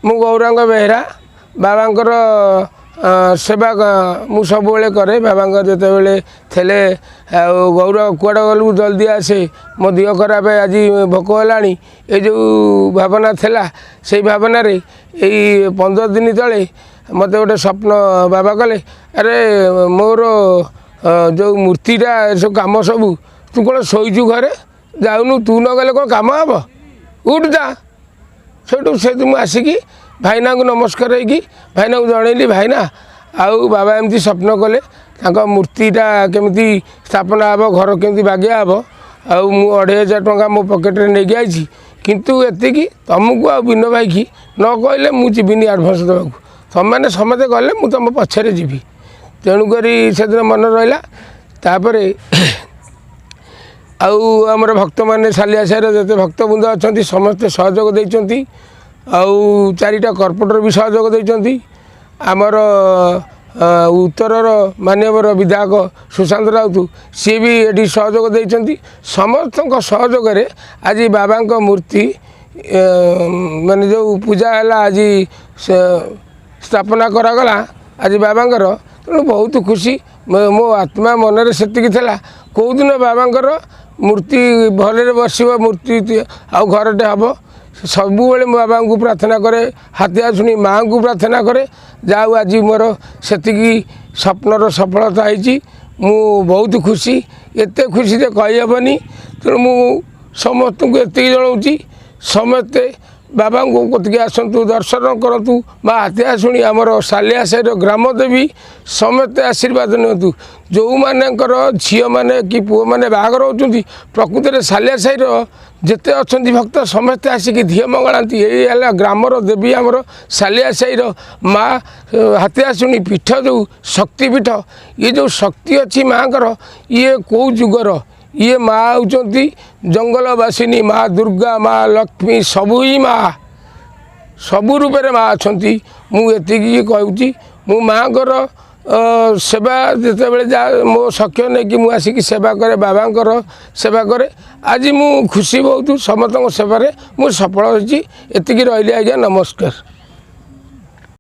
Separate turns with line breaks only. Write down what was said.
मु गौरांग बेहरा बाबांकर सेवा मु सब करे बाबा जिते थे गौर कुआड़ गलू जल्दी आसे मो दिह खराब आज भोक है ये जो भावना थिला से भावना रे यही 15 दिन तले मत गोटे स्वप्न बाबा कले अरे मोर जो मूर्तिटा सब कम सबू तू कौन शोचु घरे जाऊनु तू न गले कौन कम हम उठ जा से मुझे आसिकी भाईना को नमस्कार होगी भाईना को जनइली भाईना आउ बाबा एमती स्वप्न कले मूर्तिटा केमती स्थापना हे घर केमती बागिया हे आउ मु 2500 टंका मो पकेट रे नहीं आई किंतु एतिकी तुमको आ बिनो भाई की न कहले मु जीविनी एडभांस देवाक तुम समझे गले मु तुम पछरे जीवी तेणुक से दिन मन रहा तापर आमर भक्त मैंने सालिया साहिर जिते भक्तबृंद अच्छा समस्ते सहयोग देती आउ 4टा कर्पोरेटर भी सहयोग देती आमर उत्तरर मानवर विधायक सुशांत राउत सी भी ये सहयोग देती समस्त सहयोग आज बाबा मूर्ति माने जो पूजा है आज स्थापना करागला आज बाबांकर तेणु बहुत खुशी मो आत्मा मनरे सेतिकी थिला कौ दिन बाबांकर मूर्ति भले बस मूर्ति आउ घरटे हम सबुबले बाबा को प्रार्थना करे हाथिया शुणी माँ को प्रार्थना करे जाऊ आज मोर सेतिकी स्वप्नर सफलता होती मु बहुत खुशी एत खुशी से कहीहबनी तेणु मु समस्त को एति जनाऊँगी समस्ते बाबा कतिक आसतु दर्शन करूँ माँ हाथिया शुणी आमर सालिया साहिर ग्राम देवी समस्ते आशीर्वाद नियंतु जो मानकर झील मैंने कि पुओ मैंने बाहर होती प्रकृत में सालिया साहिर जिते अच्छा भक्त समस्ते आसिक धीए मंगलाती यही ग्रामर देवी आमर सालिया साहिर माँ हाथिया शुणी पीठ जो शक्तिपीठ ये जो शक्ति अच्छी माँ ये कौ जुगर ये माँ होती जंगलवासिनी माँ दुर्गा माँ लक्ष्मी सबू ही माँ सबू रूप माँ अच्छा मुझे कहूँ मु माँ सेवा जिते बड़े जा मो सख्य नहीं कि मुझे आसिक सेवा करे बाबांकर सेवा करे आज मु खुशी बहुत समस्त सेवार मु सफल होती एतिकी रही आज्ञा नमस्कार।